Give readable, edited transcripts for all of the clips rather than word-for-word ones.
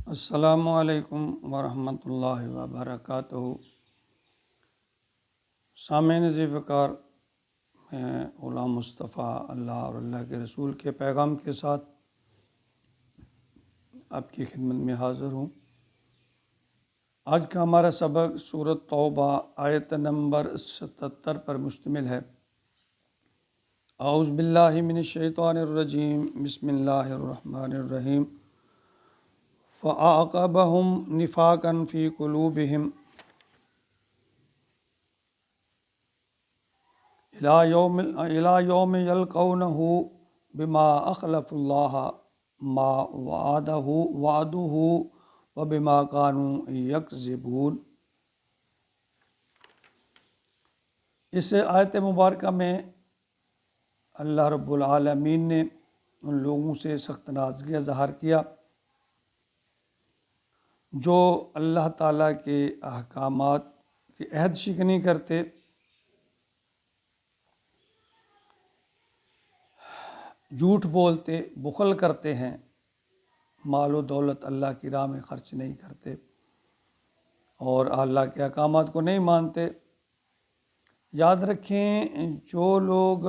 السلام علیکم ورحمۃ اللہ وبرکاتہ۔ سامعین ذی وقار، میں غلام مصطفیٰ اللہ اور اللہ کے رسول کے پیغام کے ساتھ آپ کی خدمت میں حاضر ہوں۔ آج کا ہمارا سبق سورۃ توبہ آیت نمبر 77 پر مشتمل ہے۔ اعوذ باللہ من الشیطان الرجیم، بسم اللہ الرحمن الرحیم۔ فَأَعْقَبَهُمْ نِفَاقًا فِي قُلُوبِهِمْ إِلَى يَوْمِ يَلْقَوْنَهُ بِمَا أَخْلَفُوا اللَّهَ مَا وَعَدُوهُ وَبِمَا كَانُوا يَكْذِبُونَ۔ اس آیت مبارکہ میں اللہ رب العالمین نے ان لوگوں سے سخت ناراضگی ظاہر کیا جو اللہ تعالیٰ کے احکامات کی عہد شکنی کرتے، جھوٹ بولتے، بخل کرتے ہیں، مال و دولت اللہ کی راہ میں خرچ نہیں کرتے اور اللہ کے احکامات کو نہیں مانتے۔ یاد رکھیں، جو لوگ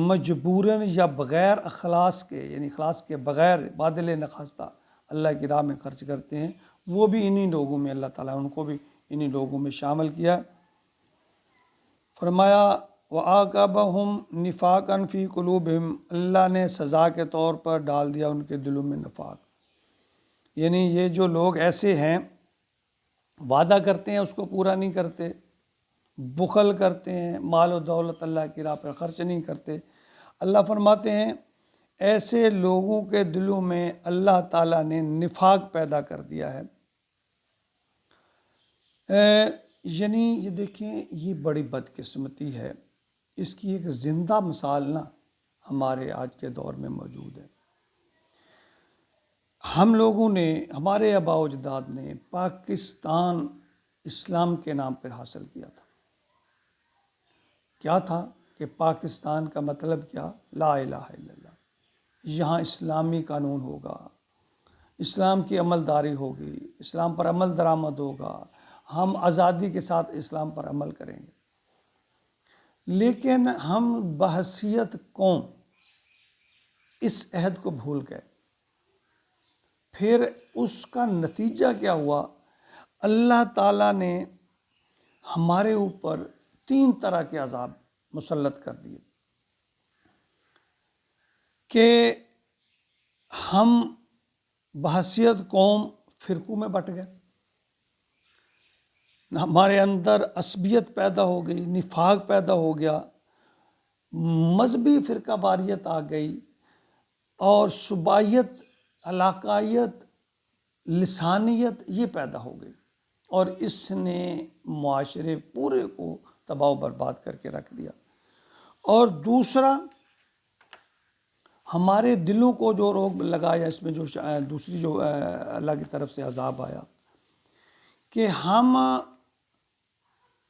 مجبوراً یا بغیر اخلاص کے، یعنی اخلاص کے بغیر بادل نخواستہ اللہ کی راہ میں خرچ کرتے ہیں، وہ بھی انہی لوگوں میں، اللہ تعالیٰ ان کو بھی انہی لوگوں میں شامل کیا۔ فرمایا وَعَاقَبَهُمْ نِفَاقًا فِي قُلُوبِهِمْ، اللہ نے سزا کے طور پر ڈال دیا ان کے دلوں میں نفاق۔ یعنی یہ جو لوگ ایسے ہیں، وعدہ کرتے ہیں اس کو پورا نہیں کرتے، بخل کرتے ہیں، مال و دولت اللہ کی راہ پر خرچ نہیں کرتے۔ اللہ فرماتے ہیں ایسے لوگوں کے دلوں میں اللہ تعالیٰ نے نفاق پیدا کر دیا ہے۔ یعنی یہ دیکھیں، یہ بڑی بدقسمتی ہے۔ اس کی ایک زندہ مثال ہمارے آج کے دور میں موجود ہے۔ ہم لوگوں نے، ہمارے آباء و اجداد نے پاکستان اسلام کے نام پر حاصل کیا تھا۔ کیا تھا کہ پاکستان کا مطلب کیا؟ لا الہ الا اللہ۔ یہاں اسلامی قانون ہوگا، اسلام کی عمل داری ہوگی، اسلام پر عمل درآمد ہوگا، ہم آزادی کے ساتھ اسلام پر عمل کریں گے۔ لیکن ہم بحیثیت قوم اس عہد کو بھول گئے۔ پھر اس کا نتیجہ کیا ہوا؟ اللہ تعالیٰ نے ہمارے اوپر 3 طرح کے عذاب مسلط کر دیے کہ ہم بحیثیت قوم فرقوں میں بٹ گئے، ہمارے اندر عصبیت پیدا ہو گئی، نفاق پیدا ہو گیا، مذہبی فرقہ واریت آ گئی اور صوبائیت، علاقائیت، لسانیت یہ پیدا ہو گئی، اور اس نے معاشرے پورے کو تباہ و برباد کر کے رکھ دیا۔ اور دوسرا، ہمارے دلوں کو جو روگ لگایا، اس میں جو دوسری جو اللہ کی طرف سے عذاب آیا کہ ہم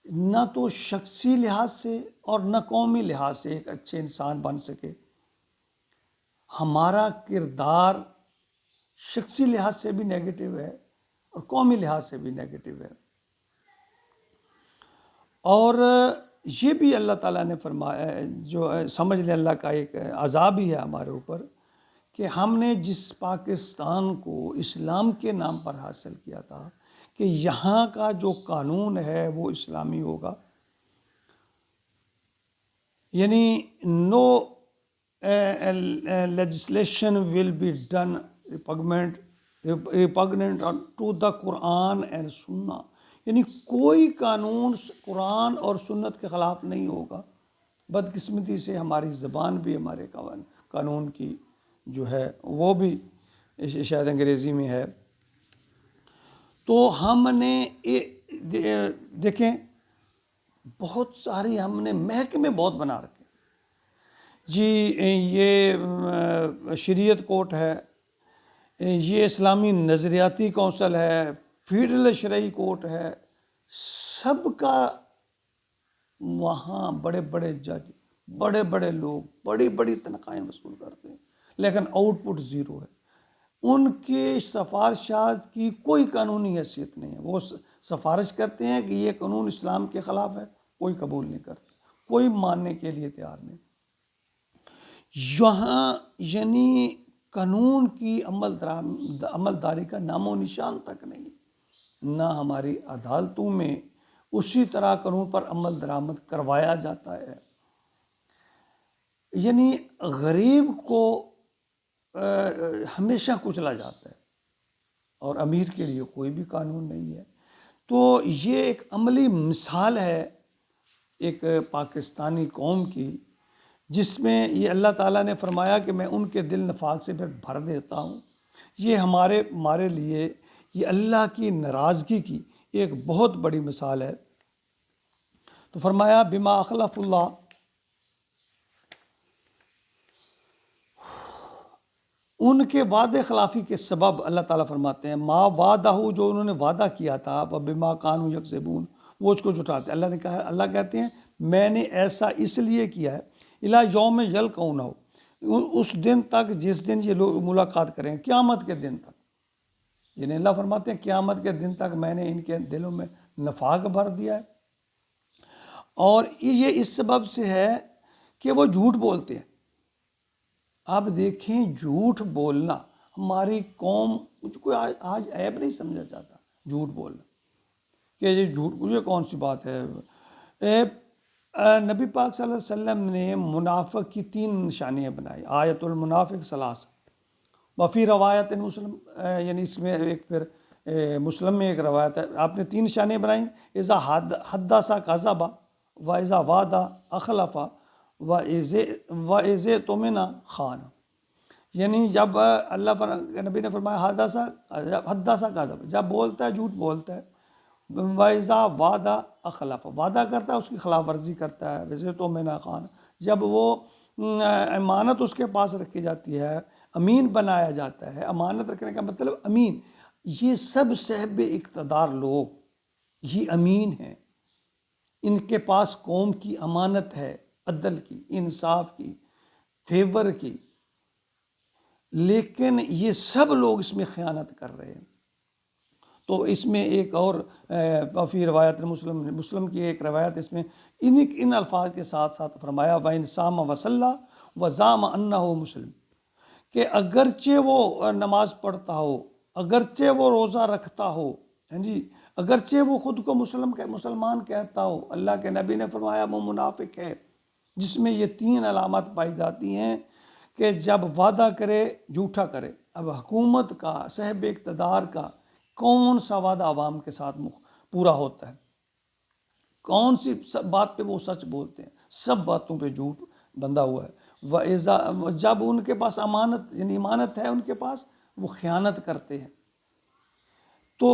نہ تو شخصی لحاظ سے اور نہ قومی لحاظ سے ایک اچھے انسان بن سکے۔ ہمارا کردار شخصی لحاظ سے بھی نیگیٹو ہے اور قومی لحاظ سے بھی نیگیٹو ہے۔ اور یہ بھی اللہ تعالیٰ نے فرمایا، جو سمجھ لیں اللہ کا ایک عذاب ہی ہے ہمارے اوپر، کہ ہم نے جس پاکستان کو اسلام کے نام پر حاصل کیا تھا کہ یہاں کا جو قانون ہے وہ اسلامی ہوگا، یعنی نو legislation will be done repugnant to the Quran and Sunnah، یعنی کوئی قانون قرآن اور سنت کے خلاف نہیں ہوگا۔ بدقسمتی سے ہماری زبان بھی ہمارے قانون کی جو ہے وہ بھی شاید انگریزی میں ہے۔ تو ہم نے دیکھیں بہت ساری، ہم نے محکمے بہت بنا رکھے جی، یہ شریعت کورٹ ہے، یہ اسلامی نظریاتی کونسل ہے، فیڈرل شرعی کورٹ ہے، سب کا وہاں بڑے بڑے جج، بڑے بڑے لوگ بڑی بڑی تنخواہیں وصول کرتے ہیں، لیکن آؤٹ پٹ زیرو ہے۔ ان کے سفارشات کی کوئی قانونی حیثیت نہیں ہے۔ وہ سفارش کرتے ہیں کہ یہ قانون اسلام کے خلاف ہے، کوئی قبول نہیں کرتا، کوئی ماننے کے لیے تیار نہیں۔ یہاں یعنی قانون کی عملداری کا نام و نشان تک نہیں، نہ ہماری عدالتوں میں اسی طرح قانون پر عمل درآمد کروایا جاتا ہے۔ یعنی غریب کو ہمیشہ کچلا جاتا ہے، اور امیر کے لیے کوئی بھی قانون نہیں ہے۔ تو یہ ایک عملی مثال ہے ایک پاکستانی قوم کی، جس میں یہ اللہ تعالیٰ نے فرمایا کہ میں ان کے دل نفاق سے پھر بھر دیتا ہوں۔ یہ ہمارے لیے یہ اللہ کی ناراضگی کی ایک بہت بڑی مثال ہے۔ تو فرمایا بما اخلف اللہ، ان کے وعدے خلافی کے سبب اللہ تعالیٰ فرماتے ہیں ما وعدہ، جو انہوں نے وعدہ کیا تھا، وبما کانوا یکذبون، وہ اس کو جھٹلاتے۔ اللہ کہتے ہیں میں نے ایسا اس لیے کیا ہے، الی یوم یلقونہ، اس دن تک جس دن یہ لوگ ملاقات کریں، قیامت کے دن تک۔ یعنی اللہ فرماتے ہیں قیامت کے دن تک میں نے ان کے دلوں میں نفاق بھر دیا ہے، اور یہ اس سبب سے ہے کہ وہ جھوٹ بولتے ہیں۔ آپ دیکھیں جھوٹ بولنا ہماری قوم، کوئی آج عیب نہیں سمجھا جاتا جھوٹ بولنا، کہ یہ جھوٹ، یہ کون سی بات ہے۔ نبی پاک صلی اللہ علیہ وسلم نے منافق کی 3 نشانیاں بنائی، آیت المنافق ثلاث، وفی روایت مسلم، یعنی اس میں ایک پھر مسلم میں ایک روایت ہے، آپ نے 3 نشانیاں بنائیں، اذا حدث کذب، و اذا وعد اخلف، و اذا اؤتمن خان۔ یعنی جب نبی نے فرمایا حدث کذب، جب بولتا ہے جھوٹ بولتا ہے، و اذا وعد اخلف، وعدہ کرتا ہے اس کی خلاف ورزی کرتا ہے، و اذا اؤتمن خان، جب وہ امانت اس کے پاس رکھی جاتی ہے، امین بنایا جاتا ہے۔ امانت رکھنے کا مطلب امین، یہ سب صاحب اقتدار لوگ یہ امین ہیں، ان کے پاس قوم کی امانت ہے، عدل کی، انصاف کی، فیور کی، لیکن یہ سب لوگ اس میں خیانت کر رہے ہیں۔ تو اس میں ایک اور فی روایت مسلم کی ایک روایت، اس میں ان الفاظ کے ساتھ ساتھ فرمایا وَإِنْ صَامَ وَصَلَّى وَزَعَمَ أَنَّهُ مسلم، کہ اگرچہ وہ نماز پڑھتا ہو، اگرچہ وہ روزہ رکھتا ہو، ہاں جی، اگرچہ وہ خود کو مسلمان کہتا ہو، اللہ کے نبی نے فرمایا وہ منافق ہے، جس میں یہ 3 علامات پائی جاتی ہیں کہ جب وعدہ کرے جھوٹا کرے۔ اب حکومت کا، صاحب اقتدار کا کون سا وعدہ عوام کے ساتھ پورا ہوتا ہے؟ کون سی بات پہ وہ سچ بولتے ہیں؟ سب باتوں پہ جھوٹ بندھا ہوا ہے۔ جب ان کے پاس امانت، یعنی امانت ہے ان کے پاس، وہ خیانت کرتے ہیں۔ تو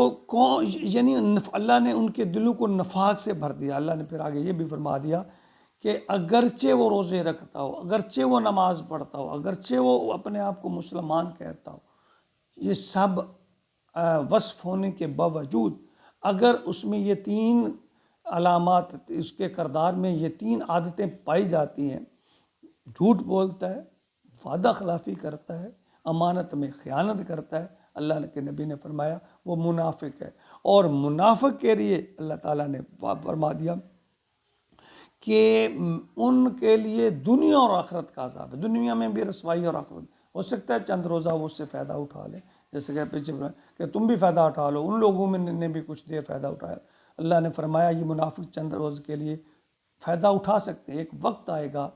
یعنی اللہ نے ان کے دلوں کو نفاق سے بھر دیا۔ اللہ نے پھر آگے یہ بھی فرما دیا کہ اگرچہ وہ روزے رکھتا ہو، اگرچہ وہ نماز پڑھتا ہو، اگرچہ وہ اپنے آپ کو مسلمان کہتا ہو، یہ سب وصف ہونے کے باوجود اگر اس میں یہ 3 علامات، اس کے کردار میں یہ 3 عادتیں پائی جاتی ہیں، جھوٹ بولتا ہے، وعدہ خلافی کرتا ہے، امانت میں خیانت کرتا ہے، اللہ کے نبی نے فرمایا وہ منافق ہے۔ اور منافق کے لیے اللہ تعالیٰ نے فرما دیا کہ ان کے لیے دنیا اور آخرت کا عذاب ہے، دنیا میں بھی رسوائی اور آخرت۔ ہو سکتا ہے چند روزہ وہ اس سے فائدہ اٹھا لیں، جیسے کہ پیچھے کہ تم بھی فائدہ اٹھا لو، ان لوگوں میں نے بھی کچھ دیر فائدہ اٹھایا۔ اللہ نے فرمایا یہ منافق چند روز کے لیے فائدہ اٹھا سکتے ہیں، ایک وقت آئے گا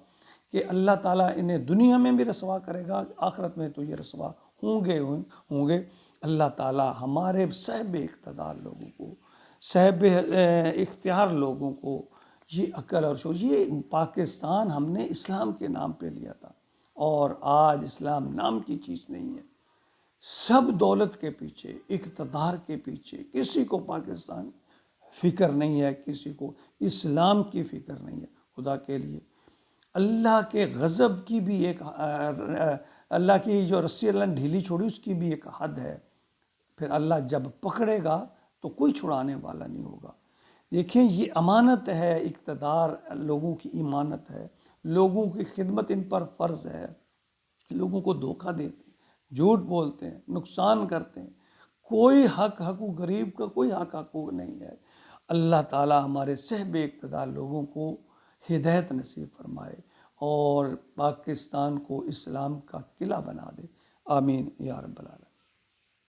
کہ اللہ تعالیٰ انہیں دنیا میں بھی رسوا کرے گا، آخرت میں تو یہ رسوا ہوں گے۔ اللہ تعالیٰ ہمارے صاحب اقتدار لوگوں کو، صاحب اختیار لوگوں کو یہ عقل اور شعور، یہ پاکستان ہم نے اسلام کے نام پہ لیا تھا، اور آج اسلام نام کی چیز نہیں ہے۔ سب دولت کے پیچھے، اقتدار کے پیچھے، کسی کو پاکستان فکر نہیں ہے، کسی کو اسلام کی فکر نہیں ہے۔ خدا کے لیے اللہ کے غضب کی بھی ایک، اللہ کی جو رسی اللہ نے ڈھیلی چھوڑی اس کی بھی ایک حد ہے، پھر اللہ جب پکڑے گا تو کوئی چھڑانے والا نہیں ہوگا۔ دیکھیں یہ امانت ہے، اقتدار لوگوں کی امانت ہے، لوگوں کی خدمت ان پر فرض ہے، لوگوں کو دھوکہ دیتے جھوٹ بولتے ہیں، نقصان کرتے ہیں، کوئی حقوق غریب کا کوئی حقوق نہیں ہے۔ اللہ تعالی ہمارے صحب اقتدار لوگوں کو ہدایت نصیب فرمائے اور پاکستان کو اسلام کا قلعہ بنا دے، آمین یا رب العالمین۔